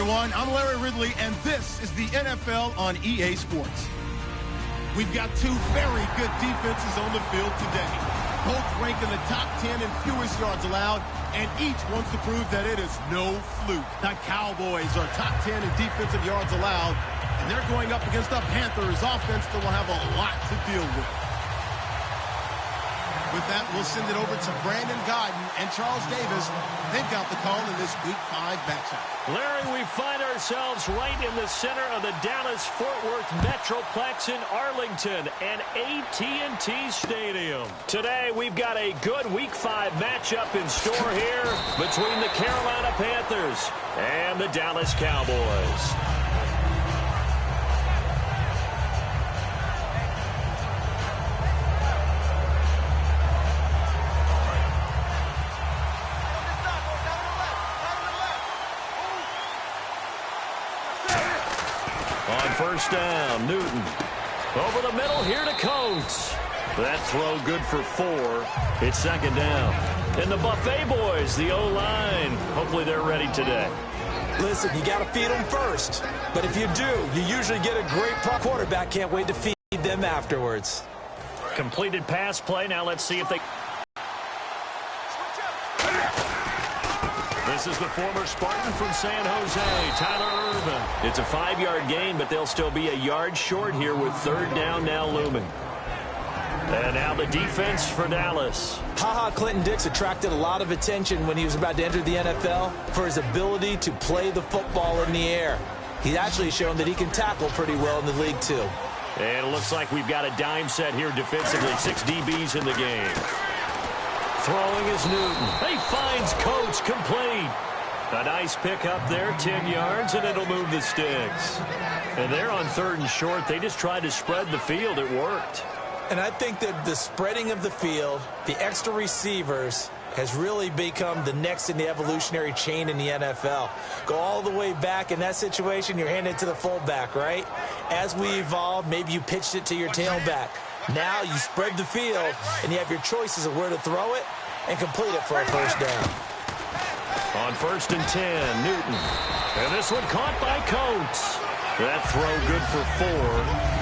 everyone. I'm Larry Ridley, and this is the NFL on EA Sports. We've got two very good defenses on the field today. Both rank in the top 10 in fewest yards allowed, and each wants to prove that it is no fluke. The Cowboys are top 10 in defensive yards allowed, and they're going up against the Panthers offense that will have a lot to deal with. With that, we'll send it over to Brandon Godden and Charles Davis. They've got the call in this Week 5 matchup. Larry, we find ourselves right in the center of the Dallas-Fort Worth Metroplex in Arlington and AT&T Stadium. Today, we've got a good Week 5 matchup in store here between the Carolina Panthers and the Dallas Cowboys. First down, Newton. Over the middle here to Coates. That throw good for 4. It's second down. And the Buffet boys, the O-line, hopefully they're ready today. Listen, you got to feed them first. But if you do, you usually get a great quarterback. Can't wait to feed them afterwards. Completed pass play. Now let's see if they... This is the former Spartan from San Jose, Tyler Irvin. It's a 5-yard gain, but they'll still be a yard short here with third down now looming. And now the defense for Dallas. Clinton Dix attracted a lot of attention when he was about to enter the NFL for his ability to play the football in the air. He's actually shown that he can tackle pretty well in the league, too. And it looks like we've got a dime set here defensively. 6 DBs in the game. Throwing is Newton. He finds Coates complete. A nice pick up there, 10 yards, and it'll move the sticks. And they're on third and short. They just tried to spread the field. It worked. And I think that the spreading of the field, the extra receivers, has really become the next in the evolutionary chain in the NFL. Go all the way back in that situation, you're handed to the fullback, right? As we evolve, maybe you pitched it to your tailback. Now you spread the field, and you have your choices of where to throw it and complete it for a first down. On first and 10, Newton. And this one caught by Coates. That throw good for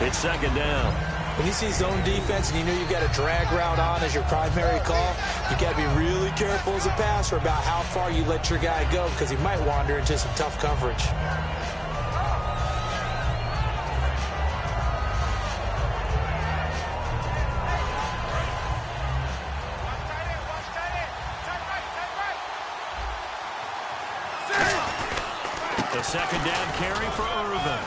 4. It's second down. When you see zone defense and you know you've got a drag route on as your primary call, you've got to be really careful as a passer about how far you let your guy go because he might wander into some tough coverage. Second down carry for Irvin.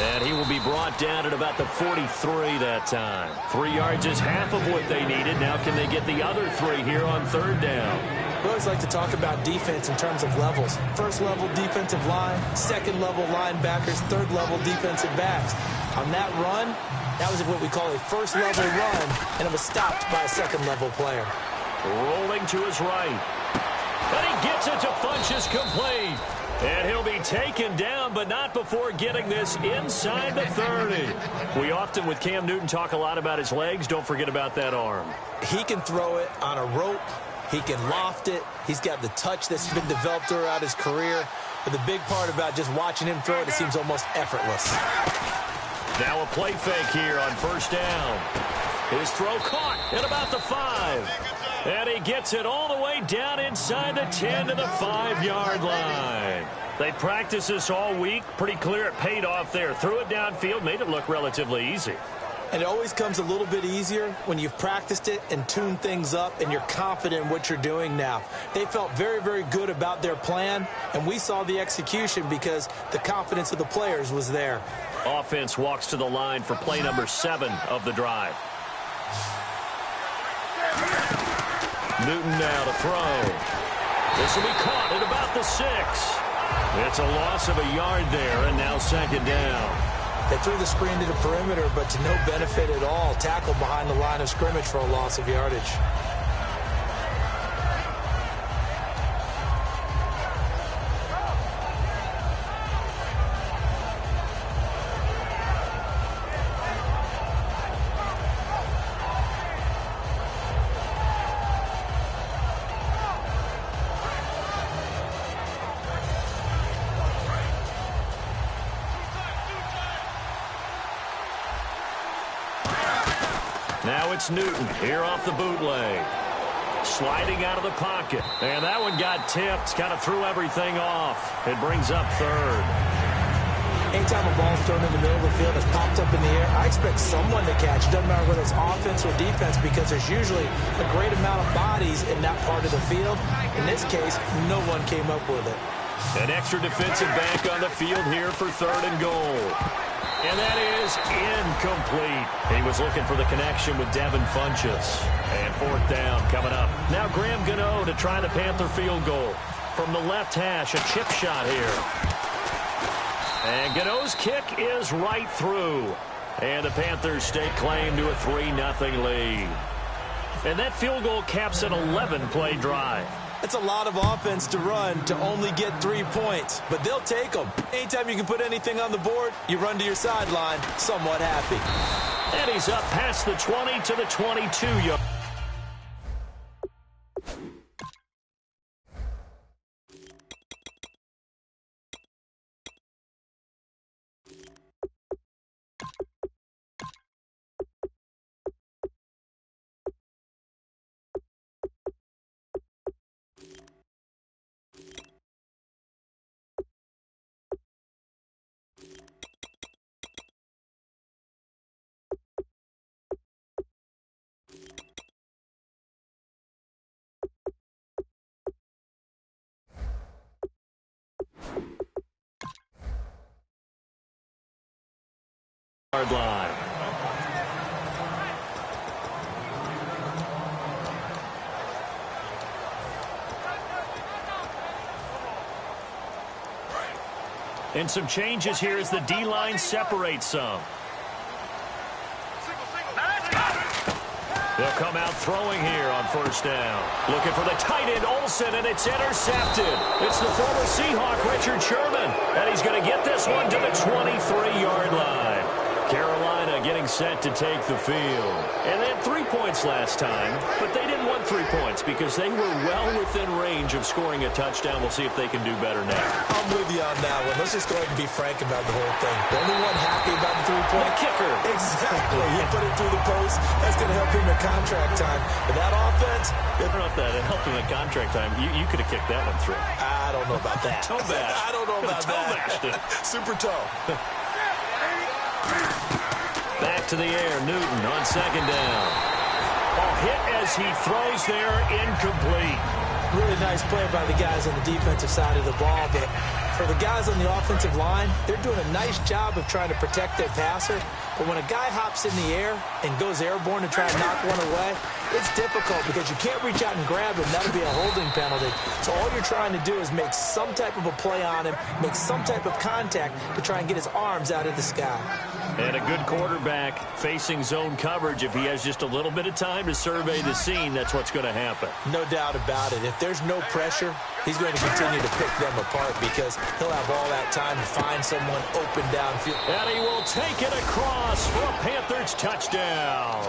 And he will be brought down at about the 43 that time. 3 yards is half of what they needed. Now can they get the other 3 here on third down? We always like to talk about defense in terms of levels. First level defensive line, second level linebackers, third level defensive backs. On that run, that was what we call a first level run, and it was stopped by a second level player. Rolling to his right. And he gets it to Funchess complete. And he'll be taken down, but not before getting this inside the 30. We often, with Cam Newton, talk a lot about his legs. Don't forget about that arm. He can throw it on a rope. He can loft it. He's got the touch that's been developed throughout his career. But the big part about just watching him throw it, it seems almost effortless. Now a play fake here on first down. His throw caught at about the 5. And he gets it all the way down inside the 10 to the 5-yard line. They practiced this all week. Pretty clear it paid off there. Threw it downfield, made it look relatively easy. And it always comes a little bit easier when you've practiced it and tuned things up and you're confident in what you're doing now. They felt very, very good about their plan, and we saw the execution because the confidence of the players was there. Offense walks to the line for play number 7 of the drive. Newton now to throw. This will be caught at about the 6. It's a loss of a yard there, and now second down. They threw the screen to the perimeter, but to no benefit at all. Tackled behind the line of scrimmage for a loss of yardage. Now it's Newton here off the bootleg. Sliding out of the pocket. And that one got tipped. Kind of threw everything off. It brings up third. Anytime a ball's thrown in the middle of the field, it's popped up in the air, I expect someone to catch. It doesn't matter whether it's offense or defense because there's usually a great amount of bodies in that part of the field. In this case, no one came up with it. An extra defensive back on the field here for third and goal. And that is incomplete. He was looking for the connection with Devin Funchess. And fourth down coming up. Now Graham Gano to try the Panther field goal. From the left hash, a chip shot here. And Gano's kick is right through. And the Panthers stake claim to a 3-0 lead. And that field goal caps an 11-play drive. That's a lot of offense to run to only get 3 points, but they'll take them. Anytime you can put anything on the board, you run to your sideline somewhat happy. And he's up past the 20 to the 22-yard. Line. And some changes here as the D-line separates some. They'll come out throwing here on first down. Looking for the tight end, Olsen, and it's intercepted. It's the former Seahawk, Richard Sherman, and he's going to get this one to the 23-yard line. Carolina getting set to take the field. And they had 3 points last time, but they didn't want 3 points because they were well within range of scoring a touchdown. We'll see if they can do better now. I'm with you on that one. Let's just go ahead and be frank about the whole thing. The only one happy about the 3-point kicker. Exactly. He put it through the post. That's going to help him in contract time. But that offense, I don't know if that helped him in contract time. You could have kicked that one through. I don't know about that. Toe bash. I don't know about that. Super toe. Back to the air, Newton on second down. Ball hit as he throws there, incomplete. Really nice play by the guys on the defensive side of the ball, but for the guys on the offensive line, they're doing a nice job of trying to protect their passer. But when a guy hops in the air and goes airborne to try and knock one away, it's difficult because you can't reach out and grab him. That'll be a holding penalty. So all you're trying to do is make some type of a play on him, make some type of contact to try and get his arms out of the sky. And a good quarterback facing zone coverage. If he has just a little bit of time to survey the scene, that's what's going to happen. No doubt about it. If there's no pressure, he's going to continue to pick them apart because he'll have all that time to find someone open downfield. And he will take it across for a Panthers touchdown.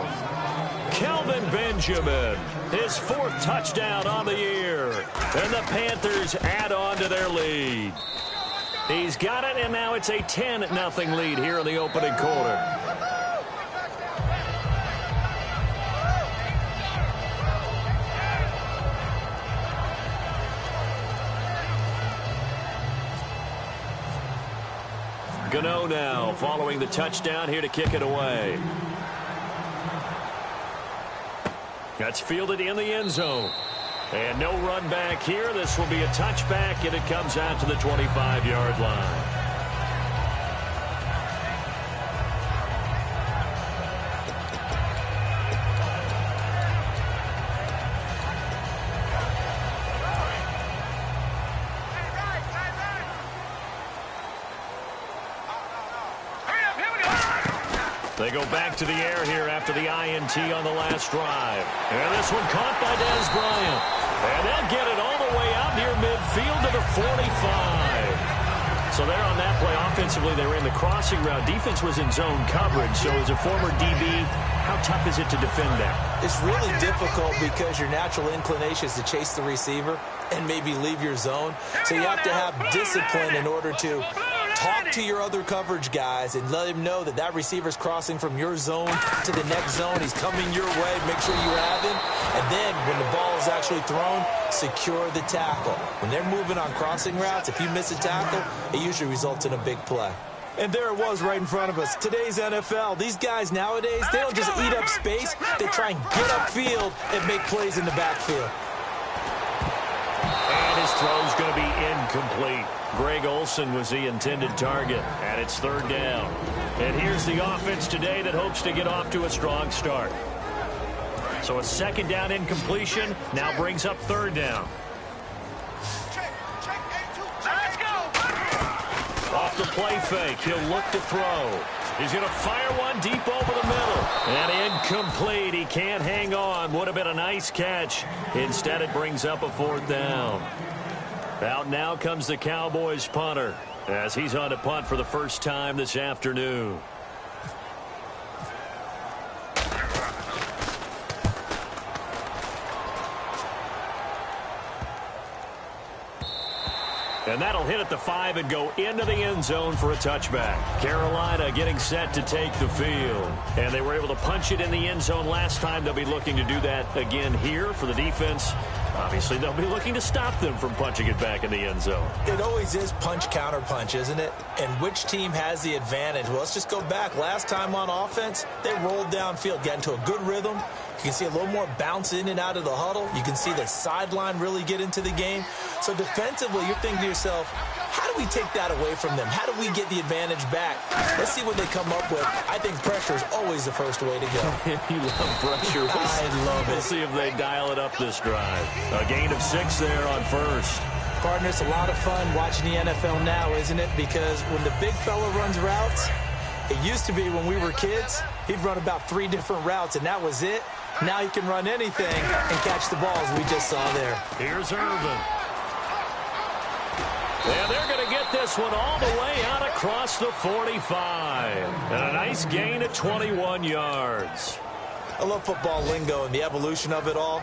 Kelvin Benjamin, his 4th touchdown on the year. And the Panthers add on to their lead. He's got it, and now it's a 10-0 lead here in the opening quarter. Gano now following the touchdown here to kick it away. That's fielded in the end zone. And no run back here. This will be a touchback, and it comes out to the 25-yard line. They go back to the air here after the INT on the last drive. And this one caught by Dez Bryant. And they'll get it all the way out near midfield to the 45. So there on that play, offensively, they ran the crossing route. Defense was in zone coverage. So as a former DB, how tough is it to defend that? It's really difficult because your natural inclination is to chase the receiver and maybe leave your zone. So you have to have discipline in order to Talk to your other coverage guys and let him know that that receiver's crossing from your zone to the next zone. He's coming your way. Make sure you have him. And then when the ball is actually thrown, secure the tackle. When they're moving on crossing routes, if you miss a tackle, it usually results in a big play. And there it was right in front of us. Today's NFL, these guys nowadays, they don't just eat up space. They try and get upfield and make plays in the backfield. And his throw's going to be incomplete. Greg Olsen was the intended target, and it's third down. And here's the offense today that hopes to get off to a strong start. So a second down incompletion now brings up third down. Let's go. Off the play fake, he'll look to throw. He's going to fire one deep over the middle. And incomplete. He can't hang on. Would have been a nice catch. Instead, it brings up a fourth down. Out now comes the Cowboys punter as he's on to punt for the first time this afternoon. And that'll hit at the 5 and go into the end zone for a touchback. Carolina getting set to take the field. And they were able to punch it in the end zone last time. They'll be looking to do that again here for the defense. Obviously, they'll be looking to stop them from punching it back in the end zone. It always is punch-counter-punch, isn't it? And which team has the advantage? Well, let's just go back. Last time on offense, they rolled downfield, got into a good rhythm. You can see a little more bounce in and out of the huddle. You can see the sideline really get into the game. So defensively, you're thinking to yourself, how do we take that away from them? How do we get the advantage back? Let's see what they come up with. I think pressure is always the first way to go. You love pressure. I love it. We'll see if they dial it up this drive. A gain of 6 there on first. Partner, it's a lot of fun watching the NFL now, isn't it? Because when the big fella runs routes, it used to be when we were kids, he'd run about 3 different routes, and that was it. Now he can run anything and catch the balls we just saw there. Here's Irvin. And they're going to get this one all the way out across the 45. And a nice gain of 21 yards. I love football lingo and the evolution of it all.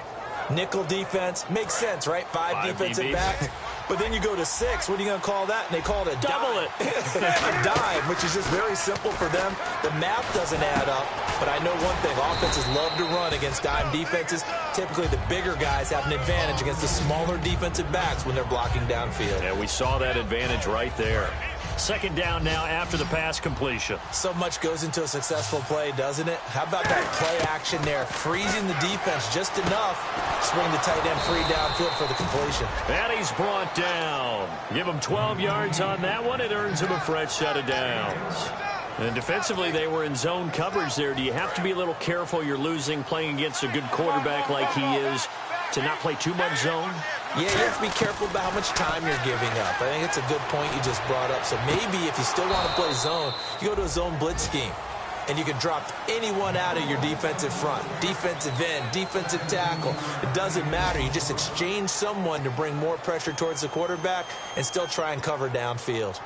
Nickel defense makes sense, right? 5 defensive backs. But then you go to 6. What are you going to call that? And they call it a double dime. A dime, which is just very simple for them. The math doesn't add up. But I know one thing. Offenses love to run against dime defenses. Typically, the bigger guys have an advantage against the smaller defensive backs when they're blocking downfield. And we saw that advantage right there. Second down now after the pass completion. So much goes into a successful play, doesn't it? How about that play action there? Freezing the defense just enough. Swing the tight end free downfield for the completion. And he's brought down. Give him 12 yards on that one. It earns him a fresh set of downs. And defensively, they were in zone coverage there. Do you have to be a little careful? You're losing playing against a good quarterback like he is to not play too much zone? Yeah, you have to be careful about how much time you're giving up. I think it's a good point you just brought up. So maybe if you still want to play zone, you go to a zone blitz scheme. And you can drop anyone out of your defensive front. Defensive end, defensive tackle. It doesn't matter. You just exchange someone to bring more pressure towards the quarterback and still try and cover downfield.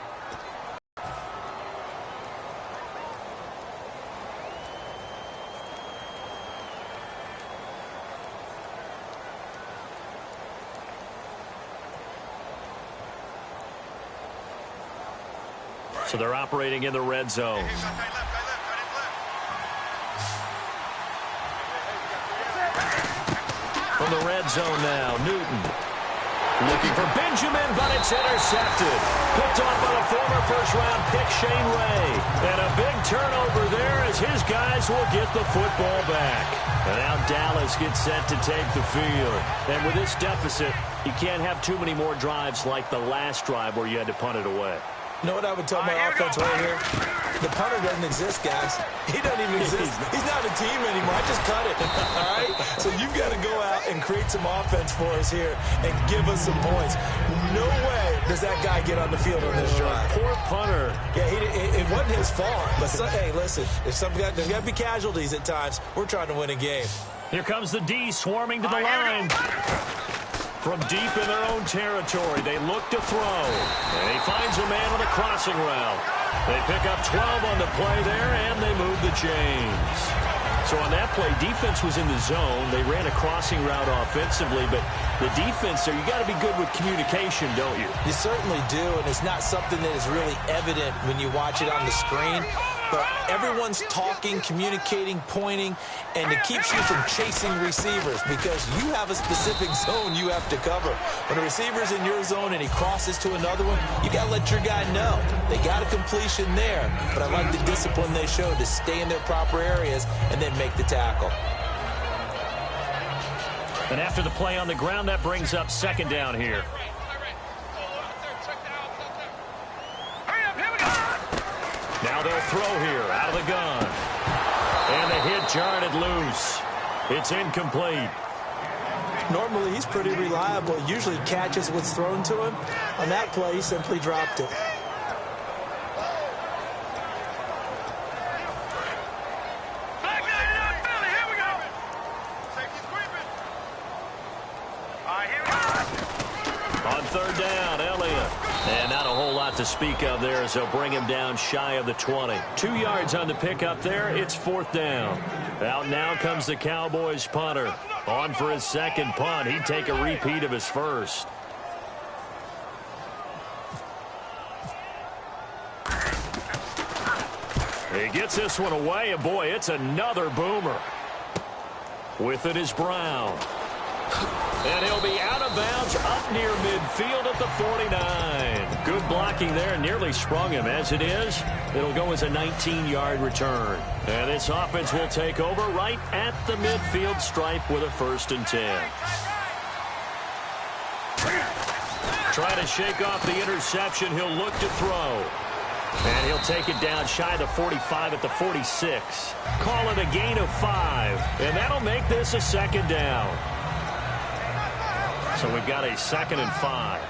So they're operating in the red zone. From the red zone now, Newton. Looking for Benjamin, but it's intercepted. Picked off by the former first-round pick, Shane Ray. And a big turnover there as his guys will get the football back. And now Dallas gets set to take the field. And with this deficit, you can't have too many more drives like the last drive where you had to punt it away. You know what I would tell my offense right here? The punter doesn't exist, guys. He doesn't even exist. He's not a team anymore. I just cut it, all right? So you've got to go out and create some offense for us here and give us some points. No way does that guy get on the field on this drive. Poor punter. Yeah, it wasn't his fault. But, hey, listen, there's got to be casualties at times. We're trying to win a game. Here comes the D swarming to the line. From deep in their own territory, they look to throw. And he finds a man on the crossing route. They pick up 12 on the play there, and they move the chains. So on that play, defense was in the zone. They ran a crossing route offensively, but the defense there, you got to be good with communication, don't you? You certainly do, and it's not something that is really evident when you watch it on the screen. But everyone's talking, communicating, pointing, and it keeps you from chasing receivers because you have a specific zone you have to cover. When a receiver's in your zone and he crosses to another one, you got to let your guy know. They got a completion there, but I like the discipline they showed to stay in their proper areas and then make the tackle. And after the play on the ground, that brings up second down here. Now they'll throw here out of the gun. And the hit jarred it loose. It's incomplete. Normally, he's pretty reliable. Usually catches what's thrown to him. On that play, he simply dropped it. On third down, Elliott. And not a whole lot to speak of there as they'll bring him down shy of the 20. 2 yards on the pickup there. It's fourth down. Out now comes the Cowboys punter. On for his second punt. He'd take a repeat of his first. He gets this one away, and boy, it's another boomer. With it is Brown. And he'll be out of bounds up near midfield at the 49. Good blocking there, nearly sprung him. As it is, it'll go as a 19-yard return. And this offense will take over right at the midfield stripe with a 1st and 10. Trying to shake off the interception. He'll look to throw. And he'll take it down shy of the 45 at the 46. Call it a gain of 5. And that'll make this a second down. So we've got a 2nd and 5.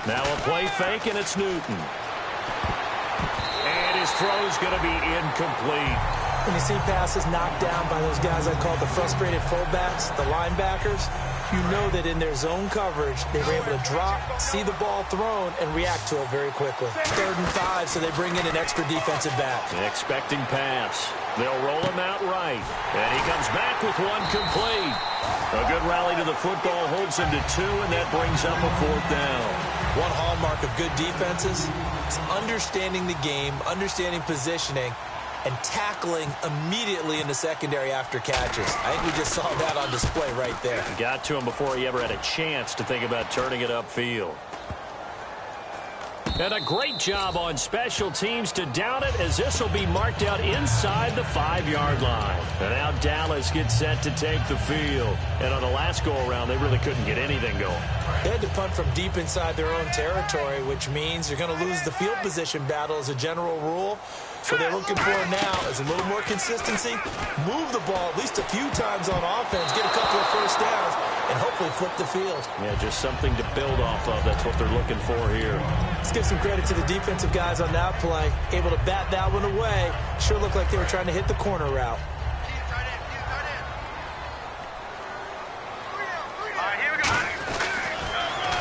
Now a play fake, and it's Newton. And his throw's going to be incomplete. When you see passes knocked down by those guys I call the frustrated fullbacks, the linebackers, you know that in their zone coverage, they were able to drop, see the ball thrown, and react to it very quickly. 3rd and 5, so they bring in an extra defensive back. Expecting pass. They'll roll him out right. And he comes back with one complete. A good rally to the football holds him to 2, and that brings up a 4th down. One hallmark of good defenses is understanding the game, understanding positioning, and tackling immediately in the secondary after catches. I think we just saw that on display right there. He got to him before he ever had a chance to think about turning it upfield. And a great job on special teams to down it, as this will be marked out inside the 5-yard line. And now Dallas gets set to take the field. And on the last go-around, they really couldn't get anything going. They had to punt from deep inside their own territory, which means you're going to lose the field position battle as a general rule. What they're looking for now is a little more consistency, move the ball at least a few times on offense, get a couple of first downs, and hopefully flip the field. Yeah, just something to build off of. That's what they're looking for here. Let's give some credit to the defensive guys on that play. Able to bat that one away. Sure looked like they were trying to hit the corner route.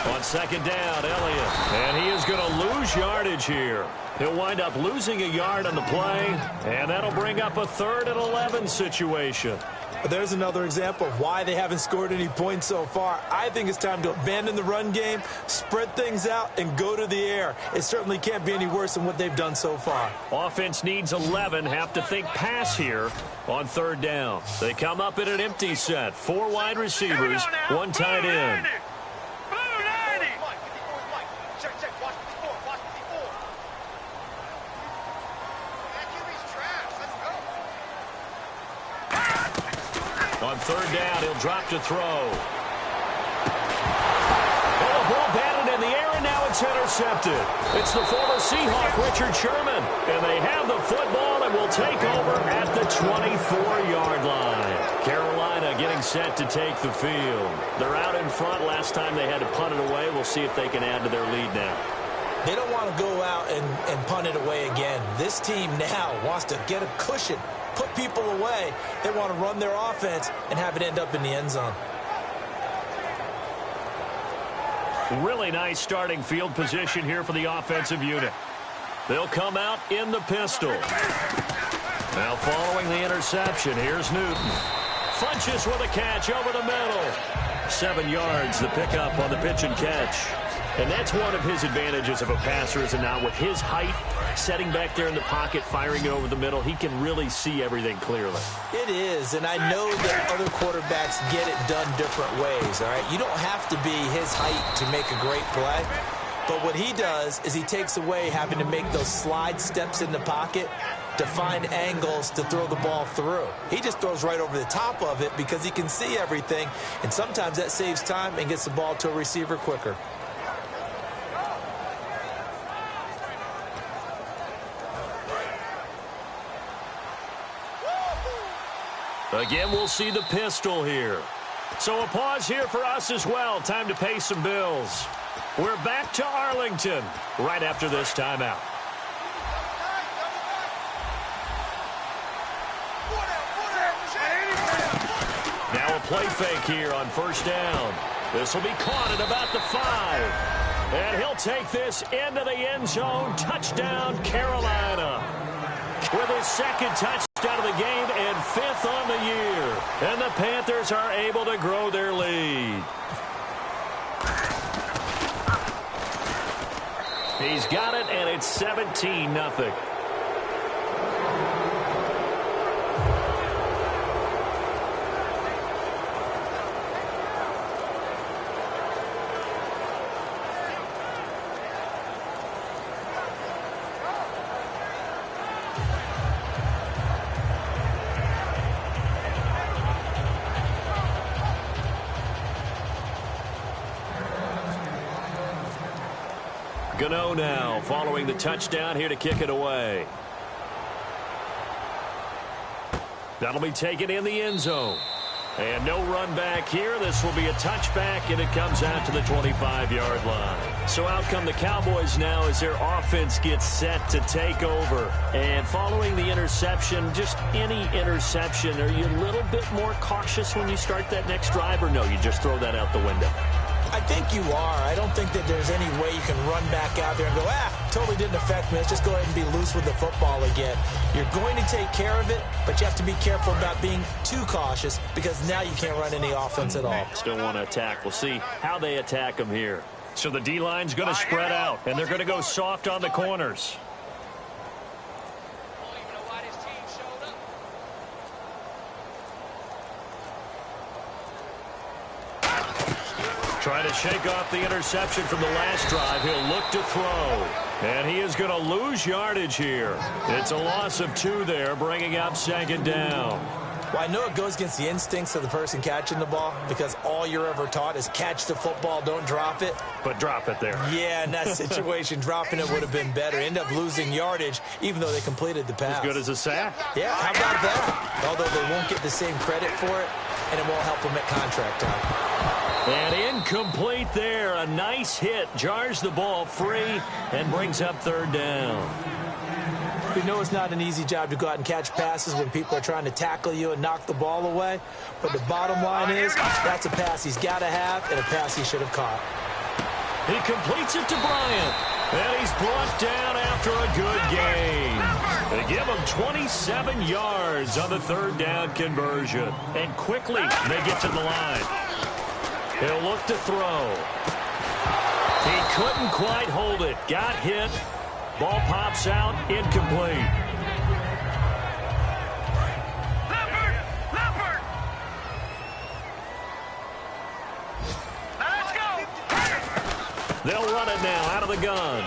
On second down, Elliott. And he is going to lose yardage here. He'll wind up losing a yard on the play, and that'll bring up a 3rd and 11 situation. There's another example of why they haven't scored any points so far. I think it's time to abandon the run game, spread things out, and go to the air. It certainly can't be any worse than what they've done so far. Offense needs 11. Have to think pass here on 3rd down. They come up in an empty set. 4 wide receivers, 1 tight end. On 3rd down, he'll drop to throw. Oh, the ball batted in the air, and now it's intercepted. It's the former Seahawk, Richard Sherman. And they have the football and will take over at the 24-yard line. Carolina getting set to take the field. They're out in front. Last time they had to punt it away. We'll see if they can add to their lead now. They don't want to go out and punt it away again. This team now wants to get a cushion, put people away. They want to run their offense and have it end up in the end zone. Really nice starting field position here for the offensive unit. They'll come out in the pistol. Now following the interception, here's Newton. Funches with a catch over the middle. 7 yards, the pickup on the pitch and catch. And that's one of his advantages of a passer, is now with his height, setting back there in the pocket, firing it over the middle, he can really see everything clearly. It is, and I know that other quarterbacks get it done different ways, all right? You don't have to be his height to make a great play, but what he does is he takes away having to make those slide steps in the pocket to find angles to throw the ball through. He just throws right over the top of it because he can see everything, and sometimes that saves time and gets the ball to a receiver quicker. Again, we'll see the pistol here. So a pause here for us as well. Time to pay some bills. We're back to Arlington right after this timeout. Now a play fake here on first down. This will be caught at about the 5. And he'll take this into the end zone. Touchdown, Carolina. With his second touchdown of the game and 5th on the year. And the Panthers are able to grow their lead. He's got it, and it's 17-0. Gano now following the touchdown here to kick it away. That'll be taken in the end zone. And no run back here. This will be a touchback, and it comes out to the 25-yard line. So out come the Cowboys now as their offense gets set to take over. And following the interception, just any interception, are you a little bit more cautious when you start that next drive, or no, you just throw that out the window? I think you are. I don't think that there's any way you can run back out there and go, totally didn't affect me. Let's just go ahead and be loose with the football again. You're going to take care of it, but you have to be careful about being too cautious because now you can't run any offense at all. Still want to attack. We'll see how they attack them here. So the D-line's going to spread out, and they're going to go soft on the corners. Trying to shake off the interception from the last drive. He'll look to throw. And he is going to lose yardage here. It's a loss of 2 there, bringing up second down. Well, I know it goes against the instincts of the person catching the ball because all you're ever taught is catch the football, don't drop it. But drop it there. Yeah, in that situation, dropping it would have been better. End up losing yardage, even though they completed the pass. As good as a sack. Yeah, how about that? Although they won't get the same credit for it, and it won't help them at contract time. And incomplete there. A nice hit. Jars the ball free and brings up third down. We know it's not an easy job to go out and catch passes when people are trying to tackle you and knock the ball away. But the bottom line is that's a pass he's got to have and a pass he should have caught. He completes it to Bryant. And he's brought down after a good gain. They give him 27 yards on the third down conversion. And quickly they get to the line. He'll look to throw. He couldn't quite hold it. Got hit. Ball pops out. Incomplete. Let's go. They'll run it now out of the gun.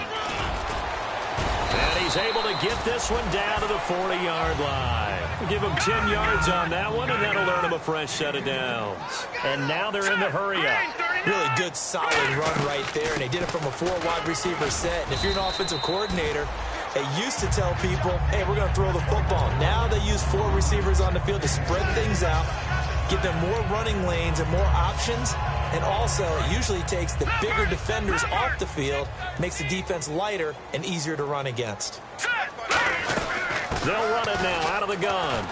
And he's able to get this one down to the 40-yard line. Give him 10 yards on that one, and that'll earn him a fresh set of downs. And now they're in the hurry-up. Really good, solid run right there, and they did it from a 4-wide receiver set. And if you're an offensive coordinator, they used to tell people, hey, we're going to throw the football. Now they use 4 receivers on the field to spread things out, give them more running lanes and more options. And also, it usually takes the bigger defenders off the field, makes the defense lighter and easier to run against. They'll run it now out of the gun.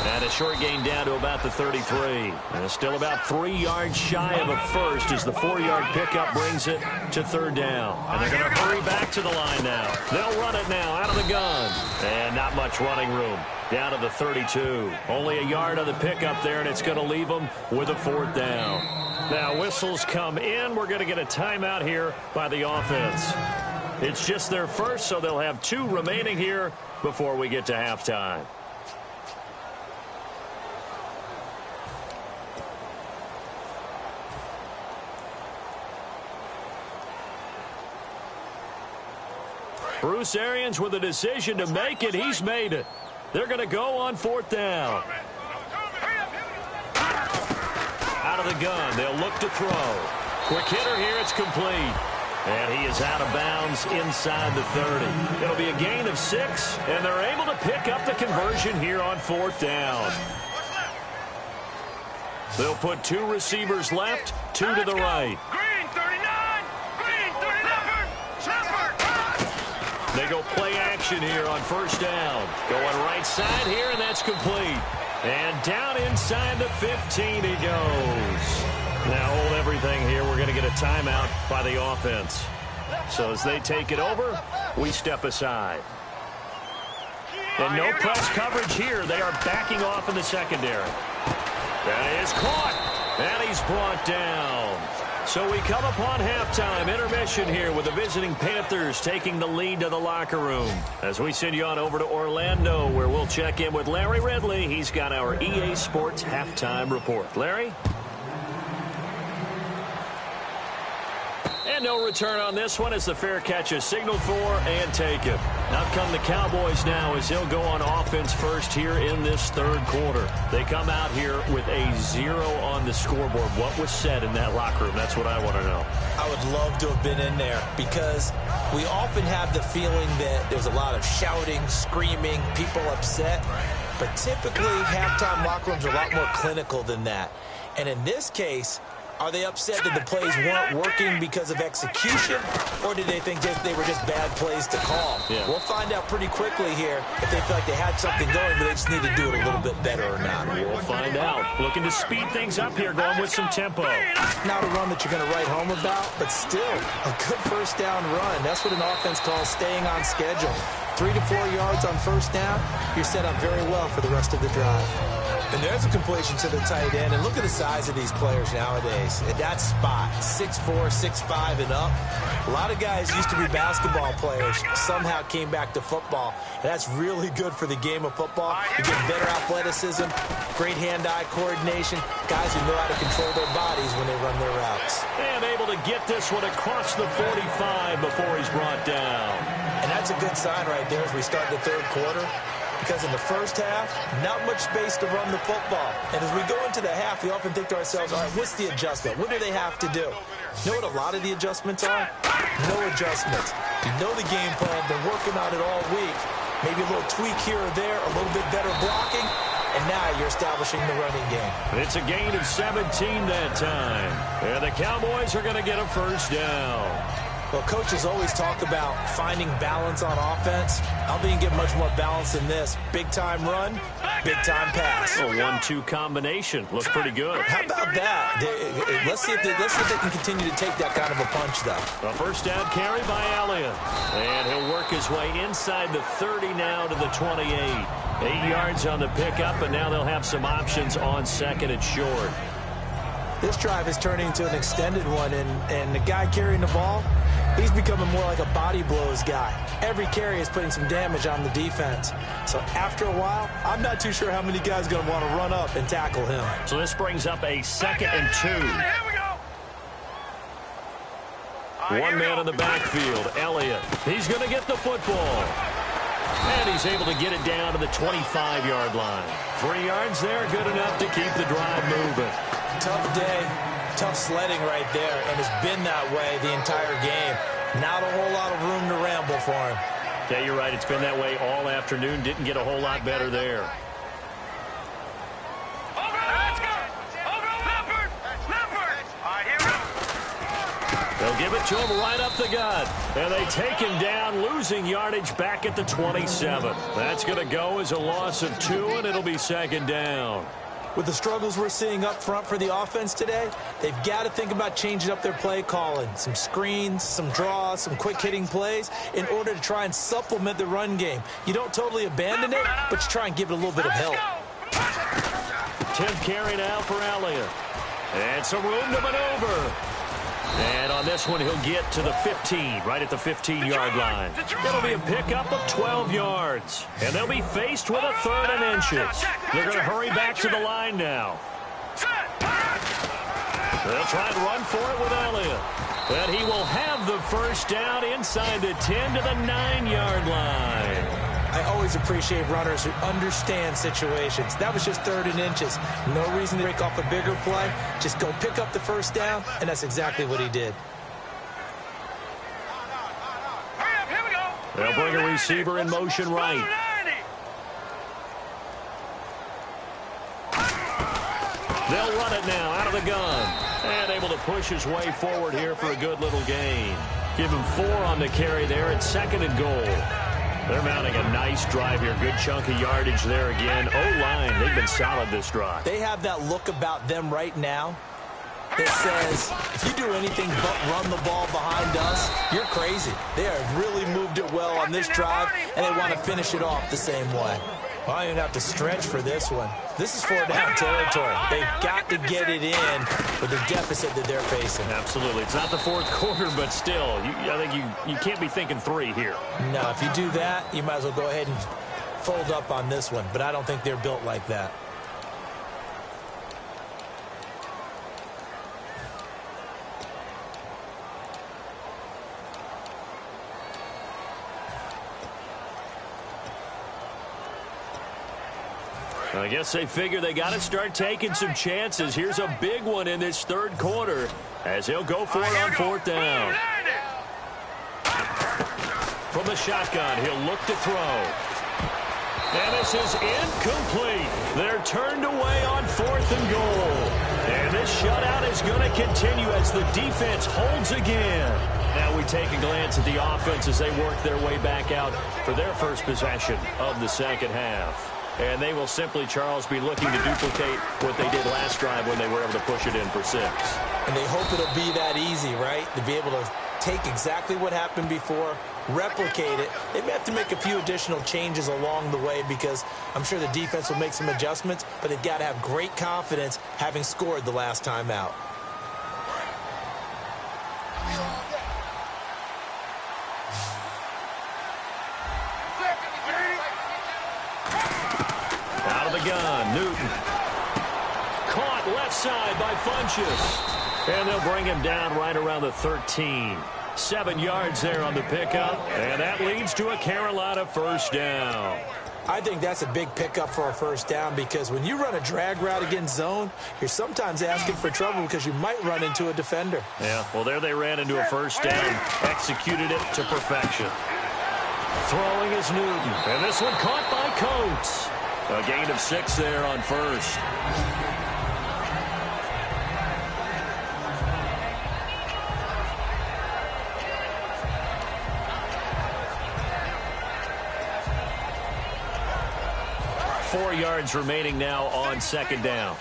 And a short gain down to about the 33. And it's still about 3 yards shy of a first as the 4-yard pickup brings it to third down. And they're going to hurry back to the line now. They'll run it now out of the gun. And not much running room. Down to the 32. Only a yard on the pickup there, and it's going to leave them with a 4th down. Now whistles come in. We're going to get a timeout here by the offense. It's just their first, so they'll have 2 remaining here before we get to halftime. Bruce Arians with a decision to make it. He's made it. They're going to go on 4th down. Out of the gun. They'll look to throw. Quick hitter here. It's complete. And he is out of bounds inside the 30. It'll be a gain of 6, and they're able to pick up the conversion here on 4th down. They'll put 2 receivers left, 2 to the right. They go play action here on 1st down. Going right side here, and that's complete. And down inside the 15 he goes. Now hold everything here. We're going to get a timeout by the offense. So as they take it over, we step aside. And no press coverage here. They are backing off in the secondary. That is caught. And he's brought down. So we come upon halftime intermission here with the visiting Panthers taking the lead to the locker room. As we send you on over to Orlando, where we'll check in with Larry Ridley. He's got our EA Sports halftime report. Larry? And no return on this one as the fair catch is signaled for and taken. Out come the Cowboys now as they'll go on offense first here in this 3rd quarter. They come out here with a 0 on the scoreboard. What was said in that locker room? That's what I want to know. I would love to have been in there because we often have the feeling that there's a lot of shouting, screaming, people upset. But typically, halftime locker rooms are a lot more clinical than that. And in this case, are they upset that the plays weren't working because of execution, or did they think they were just bad plays to call? Yeah. We'll find out pretty quickly here if they feel like they had something going, but they just need to do it a little bit better or not. We'll find out. Looking to speed things up here, going with some tempo. Not a run that you're going to write home about, but still a good 1st down run. That's what an offense calls staying on schedule. 3 to 4 yards on 1st down, you're set up very well for the rest of the drive. And there's a completion to the tight end. And look at the size of these players nowadays. At that spot, 6'4", 6'5", and up. A lot of guys used to be basketball players, somehow came back to football. And that's really good for the game of football. You get better athleticism, great hand-eye coordination, guys who know how to control their bodies when they run their routes. And able to get this one across the 45 before he's brought down. And that's a good sign right there as we start the 3rd quarter. Because in the 1st half, not much space to run the football. And as we go into the half, we often think to ourselves, all right, what's the adjustment? What do they have to do? You know what a lot of the adjustments are? No adjustments. You know the game plan. Been working on it all week. Maybe a little tweak here or there, a little bit better blocking, and now you're establishing the running game. It's a gain of 17 that time. And the Cowboys are going to get a 1st down. Well, coaches always talk about finding balance on offense. I don't think you can get much more balance than this. Big-time run, big-time pass. A 1-2 combination. Looks pretty good. How about that? Let's see if they can continue to take that kind of a punch, though. A 1st down carry by Elliott. And he'll work his way inside the 30 now to the 28. 8 yards on the pickup, and now they'll have some options on 2nd and short. This drive is turning into an extended one, and the guy carrying the ball, he's becoming more like a body blows guy. Every carry is putting some damage on the defense. So after a while, I'm not too sure how many guys are going to want to run up and tackle him. So this brings up a 2nd and 2. One man in the backfield, Elliott. He's going to get the football. And he's able to get it down to the 25-yard line. 3 yards there, good enough to keep the drive moving. Tough day, tough sledding right there, and it's been that way the entire game. Not a whole lot of room to ramble for him. Yeah, you're right. It's been that way all afternoon. Didn't get a whole lot better there. They'll give it to him right up the gut. And they take him down, losing yardage back at the 27. That's going to go as a loss of 2, and it'll be second down. With the struggles we're seeing up front for the offense today, they've got to think about changing up their play calling. Some screens, some draws, some quick-hitting plays in order to try and supplement the run game. You don't totally abandon it, but you try and give it a little bit of help. 10th carry now for Elliott. And some room to maneuver. And on this one, he'll get to the 15, right at the 15-yard line. It'll be a pickup of 12 yards. And they'll be faced with a 3rd and inches. They're going to hurry back to the line now. They'll try and run for it with Elliott. And he will have the first down inside the 10 to the 9-yard line. I always appreciate runners who understand situations. That was just 3rd and inches. No reason to break off a bigger play. Just go pick up the first down, and that's exactly what he did. They'll bring a receiver in motion right. They'll run it now out of the gun. And able to push his way forward here for a good little gain. Give him 4 on the carry there at 2nd and goal. They're mounting a nice drive here. Good chunk of yardage there again. O-line, they've been solid this drive. They have that look about them right now that says, if you do anything but run the ball behind us, you're crazy. They have really moved it well on this drive, and they want to finish it off the same way. Well, I don't even have to stretch for this one. This is 4-down territory. They've got to get it in with the deficit that they're facing. Absolutely. It's not the 4th quarter, but still, I think you can't be thinking 3 here. No, if you do that, you might as well go ahead and fold up on this one. But I don't think they're built like that. I guess they figure they got to start taking some chances. Here's a big one in this 3rd quarter as he'll go for it on 4th down. From the shotgun, he'll look to throw. And this is incomplete. They're turned away on 4th and goal. And this shutout is going to continue as the defense holds again. Now we take a glance at the offense as they work their way back out for their first possession of the 2nd half. And they will simply, Charles, be looking to duplicate what they did last drive when they were able to push it in for 6. And they hope it'll be that easy, right? To be able to take exactly what happened before, replicate it. They may have to make a few additional changes along the way because I'm sure the defense will make some adjustments, but they've got to have great confidence having scored the last time out. Gun, Newton. Caught left side by Funchess. And they'll bring him down right around the 13. 7 yards there on the pickup. And that leads to a Carolina first down. I think that's a big pickup for a first down because when you run a drag route against zone, you're sometimes asking for trouble because you might run into a defender. Yeah, well, there they ran into a first down. Executed it to perfection. Throwing is Newton. And this one caught by Coates. A gain of 6 there on 1st. Four yards remaining now on 2nd down.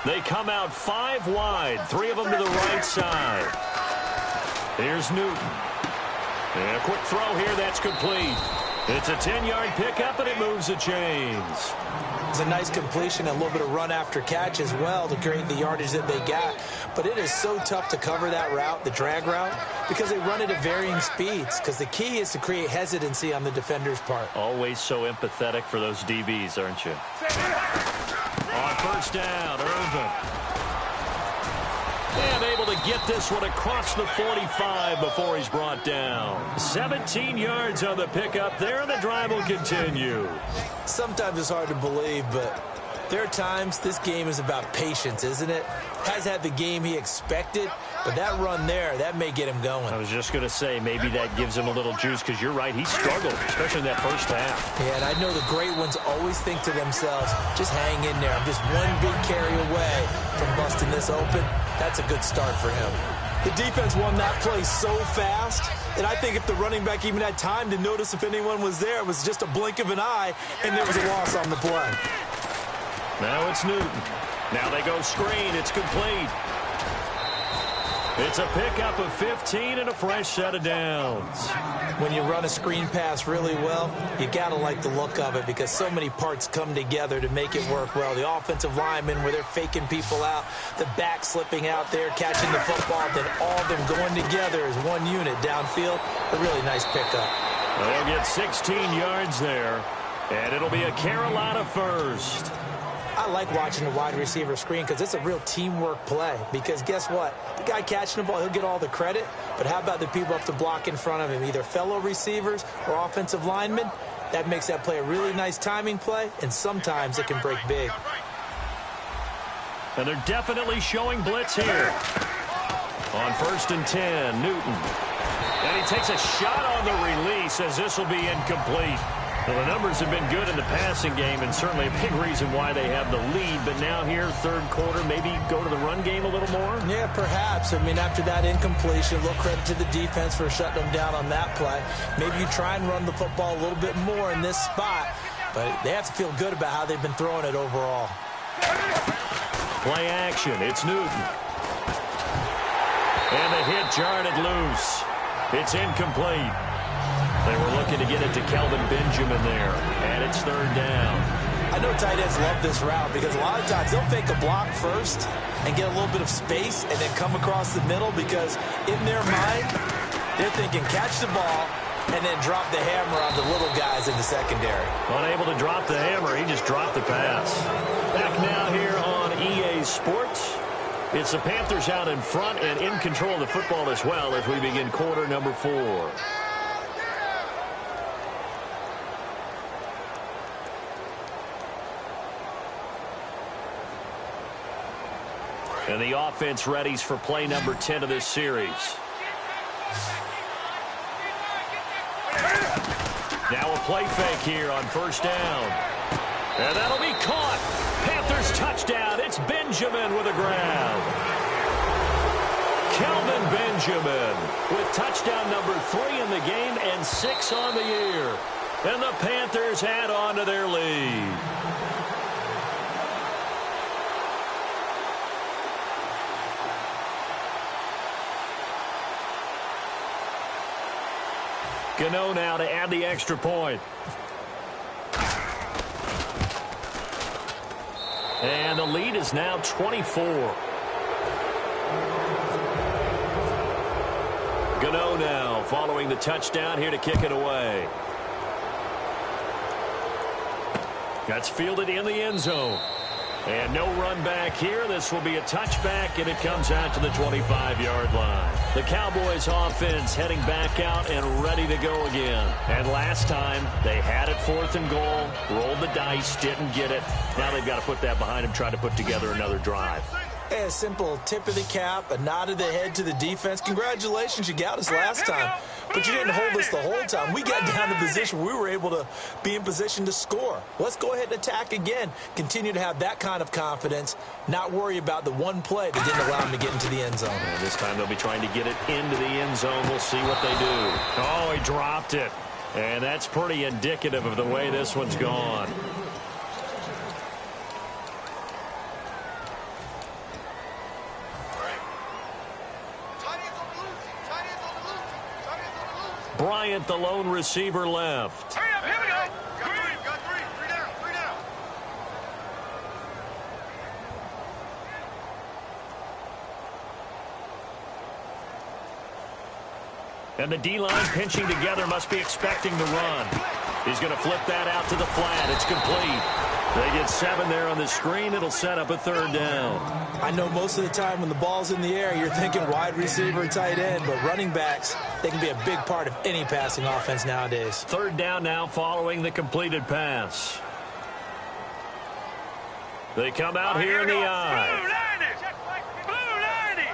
They come out 5 wide, 3 of them to the right side. Here's Newton. And a quick throw here, that's complete. It's a 10-yard pickup, and it moves the chains. It's a nice completion and a little bit of run after catch as well to create the yardage that they got. But it is so tough to cover that route, the drag route, because they run it at varying speeds. Because the key is to create hesitancy on the defender's part. Always so empathetic for those DBs, aren't you? On 1st down, Irvin. And able to get this one across the 45 before he's brought down. 17 yards on the pickup there, and the drive will continue. Sometimes it's hard to believe, but there are times this game is about patience, isn't it? Has had the game he expected, But that run there, that may get him going. I was just going to say, maybe that gives him a little juice, because you're right, he struggled, especially in that first half. Yeah, and I know the great ones always think to themselves, just hang in there. I'm just one big carry away from busting this open. That's a good start for him. The defense won that play so fast, and I think if the running back even had time to notice if anyone was there, it was just a blink of an eye, and there was a loss on the play. Now it's Newton. Now they go screen. It's complete. It's a pickup of 15 and a fresh set of downs. When you run a screen pass really well, you got to like the look of it because so many parts come together to make it work well. The offensive linemen where they're faking people out, the back slipping out there, catching the football, then all of them going together as one unit downfield. A really nice pickup. They'll get 16 yards there, and it'll be a Carolina first. I like watching the wide receiver screen because it's a real teamwork play. Because guess what? The guy catching the ball, he'll get all the credit. But how about the people up to block in front of him, either fellow receivers or offensive linemen? That makes that play a really nice timing play, and sometimes it can break big. And they're definitely showing blitz here. On 1st and 10, Newton. And he takes a shot on the release as this will be incomplete. Well, the numbers have been good in the passing game, and certainly a big reason why they have the lead. But now here, third quarter, maybe go to the run game a little more? Yeah, perhaps. I mean, after that incompletion, a little credit to the defense for shutting them down on that play. Maybe you try and run the football a little bit more in this spot, but they have to feel good about how they've been throwing it overall. Play action. It's Newton. And the hit jarred it loose. It's incomplete. They were looking to get it to Kelvin Benjamin there, and it's third down. I know tight ends love this route because a lot of times they'll fake a block first and get a little bit of space and then come across the middle because in their mind, they're thinking catch the ball and then drop the hammer on the little guys in the secondary. Unable to drop the hammer, he just dropped the pass. Back now here on EA Sports. It's the Panthers out in front and in control of the football as well as we begin quarter number 4. And the offense readies for play number 10 of this series. Now a play fake here on 1st down. And that'll be caught. Panthers touchdown. It's Benjamin with a grab. Kelvin Benjamin with touchdown number 3 in the game and 6 on the year. And the Panthers add on to their lead. Gano now to add the extra point. And the lead is now 24. Gano now following the touchdown here to kick it away. That's fielded in the end zone. And no run back here. This will be a touchback, and it comes out to the 25-yard line. The Cowboys offense heading back out and ready to go again. And last time, they had it 4th and goal, rolled the dice, didn't get it. Now they've got to put that behind them, try to put together another drive. A simple tip of the cap, a nod of the head to the defense. Congratulations, you got us last time. But you didn't hold us the whole time. We got down to position where we were able to be in position to score. Let's go ahead and attack again. Continue to have that kind of confidence, not worry about the one play that didn't allow them to get into the end zone. And this time they'll be trying to get it into the end zone. We'll see what they do. Oh, he dropped it. And that's pretty indicative of the way this one's gone. Bryant, the lone receiver, left. Hurry up, here we go. Got three. Three down. And the D-line pinching together, must be expecting the run. He's going to flip that out to the flat. It's complete. They get 7 there on the screen. It'll set up a 3rd down. I know most of the time when the ball's in the air, you're thinking wide receiver, tight end, but running backs, they can be a big part of any passing offense nowadays. 3rd down now following the completed pass. They come out here in the eye. Blue 90.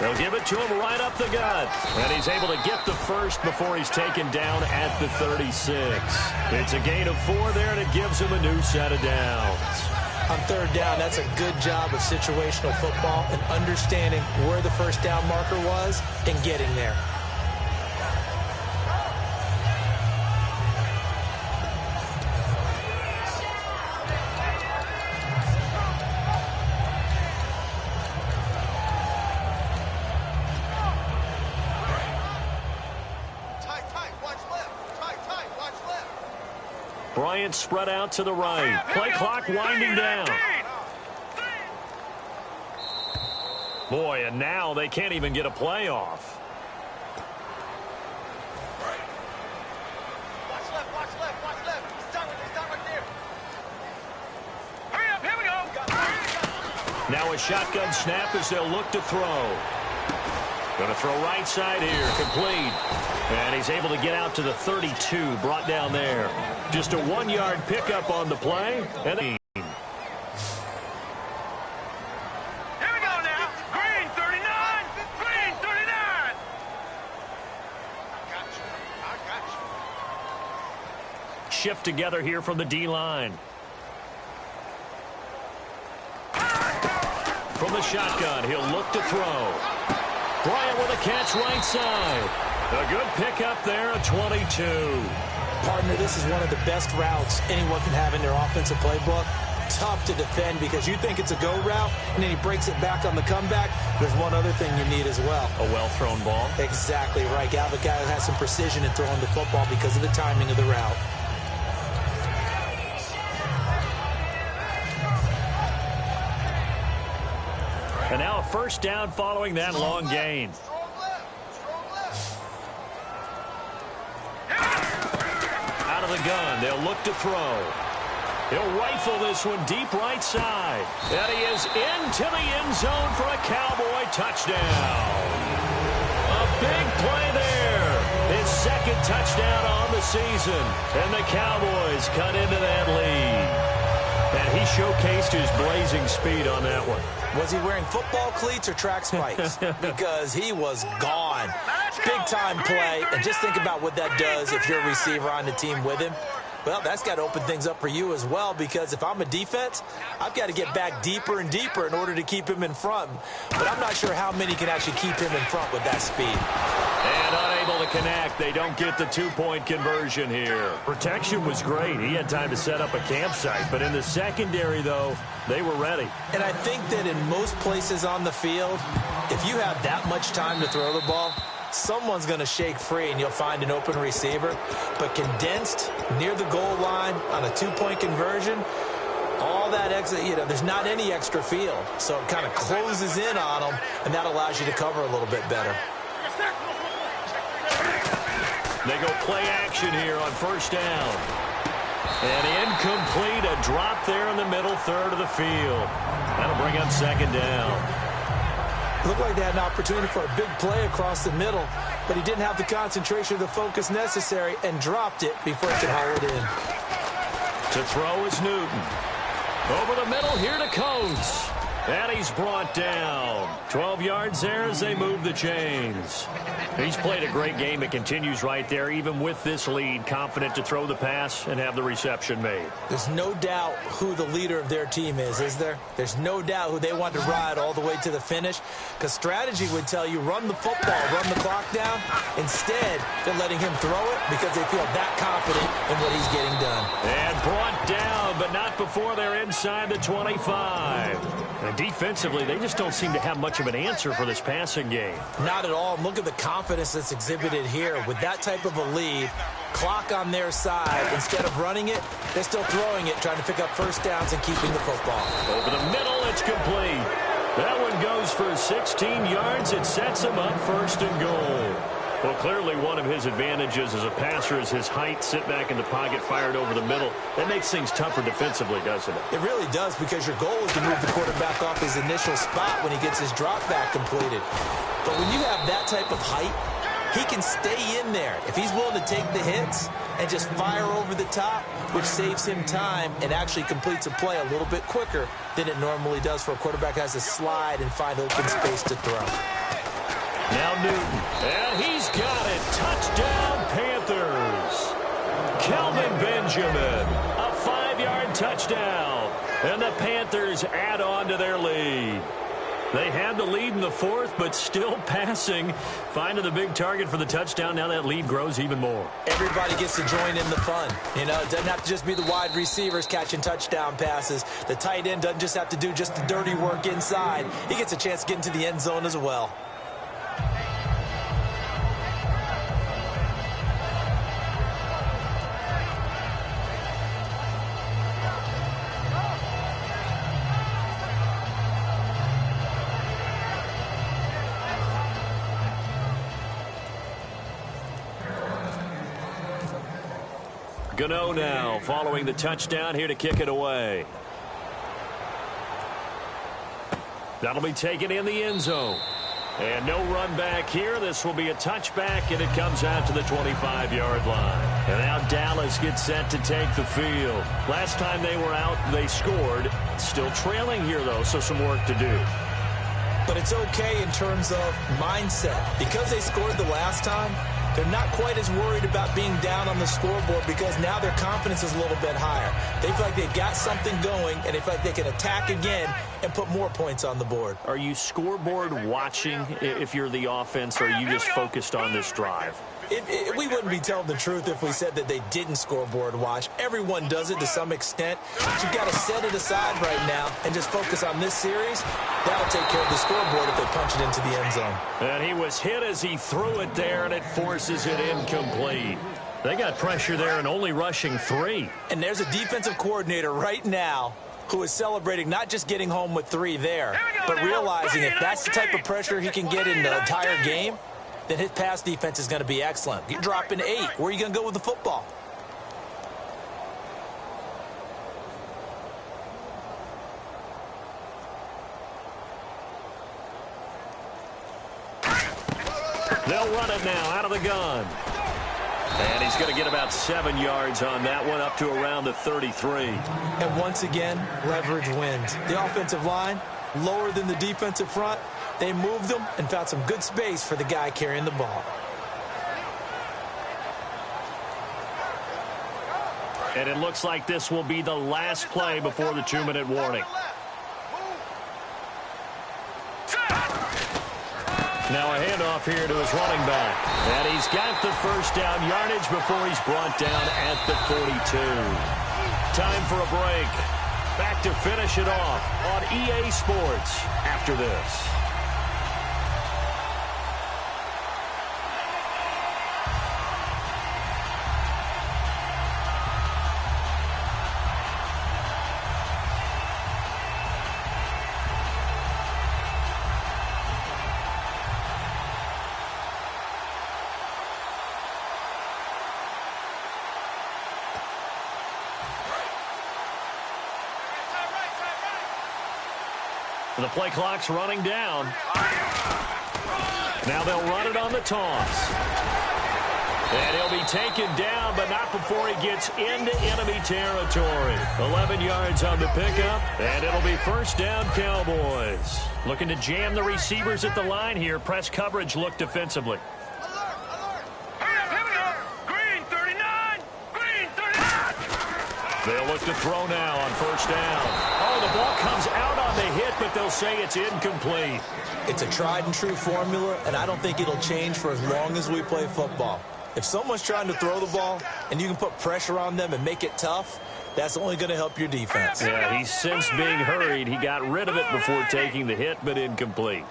They'll give it to him right up the gut. And he's able to get the first before he's taken down at the 36. It's a gain of 4 there, and it gives him a new set of downs. On third down, that's a good job of situational football and understanding where the first down marker was and getting there. Bryant spread out to the right. Play clock winding down. Boy, and now they can't even get a play off. Watch left, watch left, watch left. Stop right there. Hurry up, here we go. Now a shotgun snap as they'll look to throw. Going to throw right side here, complete. And he's able to get out to the 32, brought down there. Just a 1-yard pickup on the play. And here we go now. Green 39. Green 39. I got you. shift together here from the D-line. From the shotgun, he'll look to throw. Bryant with a catch right side. A good pickup there, a 22. Partner, this is one of the best routes anyone can have in their offensive playbook. Tough to defend because you think it's a go route, and then he breaks it back on the comeback. There's one other thing you need as well. A well-thrown ball. Exactly right. Got a guy who has some precision in throwing the football because of the timing of the route. And now a first down following that long gain. Out of the gun, they'll look to throw. He'll rifle this one deep right side. And he is into the end zone for a Cowboy touchdown. A big play there. His second touchdown on the season. And the Cowboys cut into that lead. And he showcased his blazing speed on that one. Was he wearing football cleats or track spikes? Because he was gone. Big-time play. And just think about what that does if you're a receiver on the team with him. Well, that's got to open things up for you as well, because if I'm a defense, I've got to get back deeper and deeper in order to keep him in front. But I'm not sure how many can actually keep him in front with that speed. And unable to connect. They don't get the two-point conversion here. Protection was great. He had time to set up a campsite. But in the secondary, though, they were ready. And I think that in most places on the field, if you have that much time to throw the ball, someone's going to shake free and you'll find an open receiver. But condensed near the goal line on a two-point conversion, all that extra, there's not any extra field. So it kind of closes in on them, and that allows you to cover a little bit better. They go play action here on first down. And incomplete, a drop there in the middle third of the field. That'll bring up second down. Looked like they had an opportunity for a big play across the middle, but he didn't have the concentration or the focus necessary and dropped it before he could haul it in. To throw is Newton. Over the middle here to Coates. And he's brought down. 12 yards there as they move the chains. He's played a great game. It continues right there, even with this lead, confident to throw the pass and have the reception made. There's no doubt who the leader of their team is there? There's no doubt who they want to ride all the way to the finish, because strategy would tell you run the football, run the clock down. Instead, they're letting him throw it because they feel that confident in what he's getting done. And brought down, but not before they're inside the 25. And defensively, they just don't seem to have much of an answer for this passing game. Not at all. Look at the confidence that's exhibited here. With that type of a lead, clock on their side, instead of running it, they're still throwing it, trying to pick up first downs and keeping the football. Over the middle, it's complete. That one goes for 16 yards. It sets him up first and goal. Well, clearly one of his advantages as a passer is his height, sit back in the pocket, fired over the middle. That makes things tougher defensively, doesn't it? It really does, because your goal is to move the quarterback off his initial spot when he gets his drop back completed. But when you have that type of height, he can stay in there if he's willing to take the hits and just fire over the top, which saves him time and actually completes a play a little bit quicker than it normally does for a quarterback who has to slide and find open space to throw. Now Newton, and he's got it. Touchdown, Panthers. Kelvin Benjamin, a 5-yard touchdown. And the Panthers add on to their lead. They had the lead in the fourth, but still passing. Finding the big target for the touchdown. Now that lead grows even more. Everybody gets to join in the fun. You know, it doesn't have to just be the wide receivers catching touchdown passes. The tight end doesn't just have to do just the dirty work inside. He gets a chance to get into the end zone as well. Gano now following the touchdown here to kick it away. That'll be taken in the end zone. And no run back here. This will be a touchback, and it comes out to the 25-yard line. And now Dallas gets set to take the field. Last time they were out, they scored. Still trailing here, though, so some work to do. But it's okay in terms of mindset. Because they scored the last time, they're not quite as worried about being down on the scoreboard because now their confidence is a little bit higher. They feel like they've got something going, and they feel like they can attack again and put more points on the board. Are you scoreboard watching if you're the offense, or are you just focused on this drive? We wouldn't be telling the truth if we said that they didn't scoreboard watch. Everyone does it to some extent. But you've got to set it aside right now and just focus on this series. That'll take care of the scoreboard if they punch it into the end zone. And he was hit as he threw it there, and it forces it incomplete. They got pressure there and only rushing 3. And there's a defensive coordinator right now who is celebrating not just getting home with 3 there, but realizing if that's the type of pressure he can get in the entire game, then his pass defense is going to be excellent. You're dropping 8. Where are you going to go with the football? They'll run it now out of the gun. And he's going to get about 7 yards on that one, up to around the 33. And once again, leverage wins. The offensive line, lower than the defensive front. They moved them and found some good space for the guy carrying the ball. And it looks like this will be the last play before the 2-minute warning. Now a handoff here to his running back. And he's got the first down yardage before he's brought down at the 42. Time for a break. Back to finish it off on EA Sports after this. The play clock's running down. Now they'll run it on the toss. And he'll be taken down, but not before he gets into enemy territory. 11 yards on the pickup, and it'll be first down, Cowboys. Looking to jam the receivers at the line here. Press coverage look defensively. They'll look to throw now on first down. Oh, the ball comes out on the hit, but they'll say it's incomplete. It's a tried-and-true formula, and I don't think it'll change for as long as we play football. If someone's trying to throw the ball and you can put pressure on them and make it tough, that's only going to help your defense. Yeah, he's since being hurried. He got rid of it before taking the hit, but incomplete.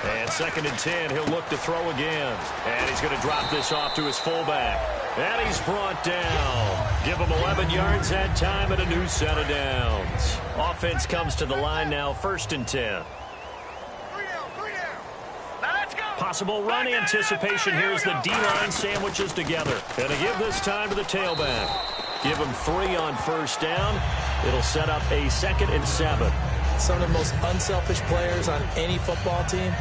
And 2nd and 10, he'll look to throw again. And he's going to drop this off to his fullback. And he's brought down. Give him 11 yards that time and a new set of downs. Offense comes to the line now, 1st and 10. Possible run anticipation here as the D-line sandwiches together. And to give this time to the tailback. Give him 3 on first down. It'll set up a 2nd and 7. Some of the most unselfish players on any football team,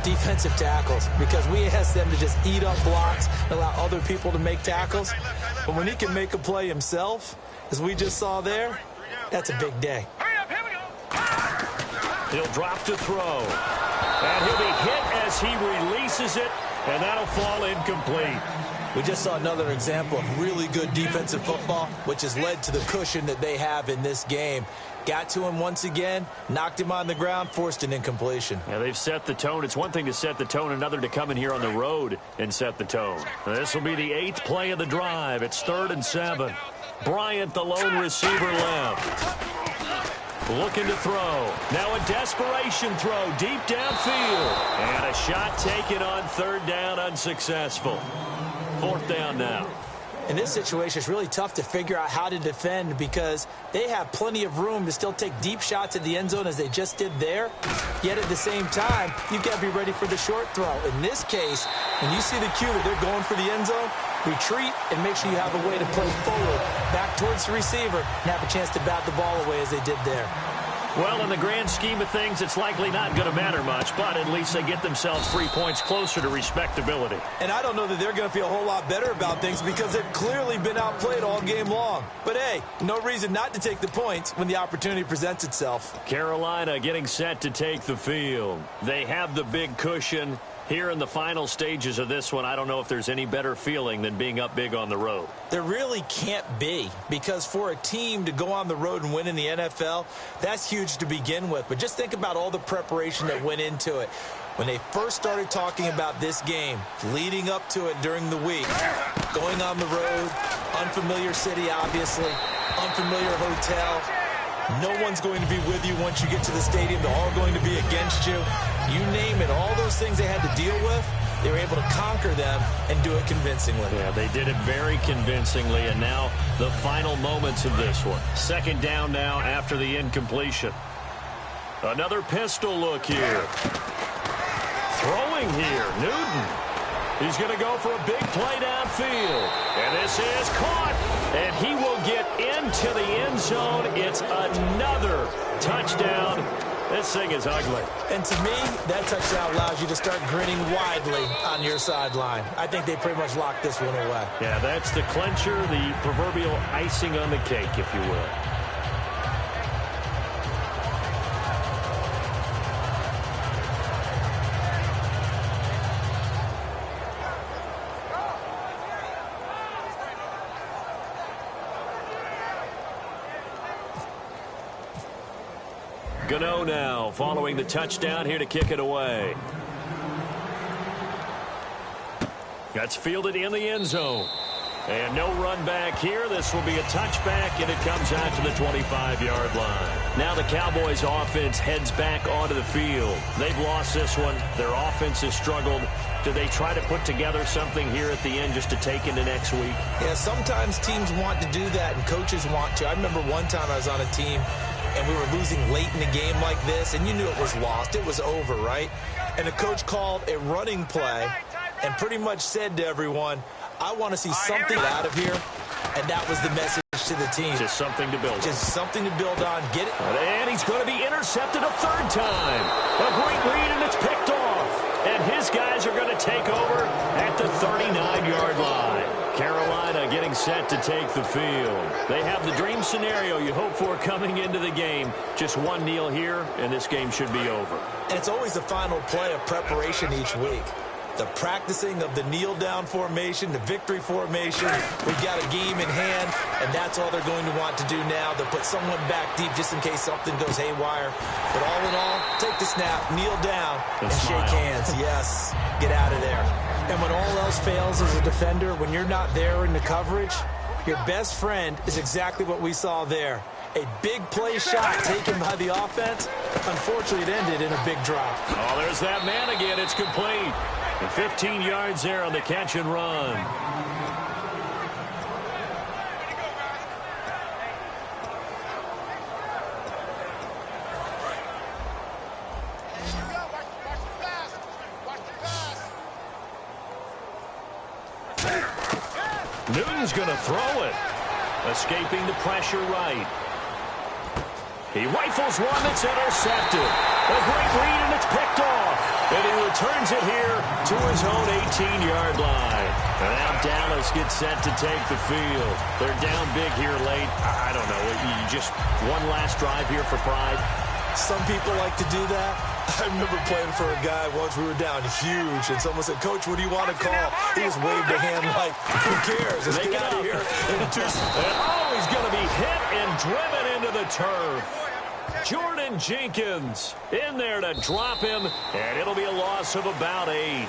defensive tackles, because we ask them to just eat up blocks and allow other people to make tackles. But when he can make a play himself, as we just saw there, that's a big day. He'll drop to throw. And he'll be hit as he releases it, and that'll fall incomplete. We just saw another example of really good defensive football, which has led to the cushion that they have in this game. Got to him once again, knocked him on the ground, forced an incompletion. Yeah, they've set the tone. It's one thing to set the tone, another to come in here on the road and set the tone. This will be the 8th play of the drive. It's 3rd and 7. Bryant, the lone receiver, left. Looking to throw. Now a desperation throw deep downfield. And a shot taken on 3rd down, unsuccessful. 4th down now. In this situation, it's really tough to figure out how to defend because they have plenty of room to still take deep shots at the end zone as they just did there. Yet at the same time, you've got to be ready for the short throw. In this case, when you see the cue that they're going for the end zone, retreat and make sure you have a way to play forward, back towards the receiver, and have a chance to bat the ball away as they did there. Well, in the grand scheme of things, it's likely not going to matter much, but at least they get themselves 3 points closer to respectability. And I don't know that they're going to feel a whole lot better about things because they've clearly been outplayed all game long. But, hey, no reason not to take the points when the opportunity presents itself. Carolina getting set to take the field. They have the big cushion. Here in the final stages of this one, I don't know if there's any better feeling than being up big on the road. There really can't be, because for a team to go on the road and win in the NFL, that's huge to begin with. But just think about all the preparation that went into it. When they first started talking about this game, leading up to it during the week, going on the road, unfamiliar city, obviously, unfamiliar hotel. No one's going to be with you once you get to the stadium. They're all going to be against you. You name it, all those things they had to deal with, they were able to conquer them and do it convincingly. Yeah, they did it very convincingly, and now the final moments of this one. 2nd down now after the incompletion. Another pistol look here. Throwing here, Newton. He's going to go for a big play downfield. And this is caught. And he will get into the end zone. It's another touchdown. This thing is ugly. And to me, that touchdown allows you to start grinning widely on your sideline. I think they pretty much locked this one away. Yeah, that's the clincher, the proverbial icing on the cake, if you will. Gano now following the touchdown here to kick it away. That's fielded in the end zone. And no run back here. This will be a touchback, and it comes out to the 25-yard line. Now the Cowboys' offense heads back onto the field. They've lost this one. Their offense has struggled. Do they try to put together something here at the end just to take into next week? Yeah, sometimes teams want to do that, and coaches want to. I remember one time I was on a team, and we were losing late in a game like this, and you knew it was lost. It was over, right? And the coach called a running play and pretty much said to everyone, I want to see something out of here, and that was the message to the team. Just something to build on. Just something to build on. Get it. And he's going to be intercepted a 3rd time. A great read, and it's picked off. And his guys are going to take over at the 39-yard line. Carolina getting set to take the field. They have the dream scenario you hope for coming into the game. Just one kneel here, and this game should be over. And it's always the final play of preparation each week. The practicing of the kneel-down formation, the victory formation. We've got a game in hand, and that's all they're going to want to do now. They'll put someone back deep just in case something goes haywire. But all in all, take the snap, kneel down, and shake hands. Yes, get out of there. And when all else fails as a defender, when you're not there in the coverage, your best friend is exactly what we saw there. A big play shot taken by the offense. Unfortunately, it ended in a big drop. Oh, there's that man again. It's complete. And 15 yards there on the catch and run. Newton's going to throw it. Escaping the pressure right. He rifles one that's intercepted. A great read, and it's picked off. And he returns it here to his own 18-yard line. And now Dallas gets set to take the field. They're down big here late. I don't know. Just one last drive here for pride. Some people like to do that. I remember playing for a guy once. We were down huge, and someone said, "Coach, what do you want to call?" He just waved a hand like, "Who cares? Let's get out of here." Oh, he's going to be hit and driven into the turf. Jordan Jenkins in there to drop him, and it'll be a loss of about 8.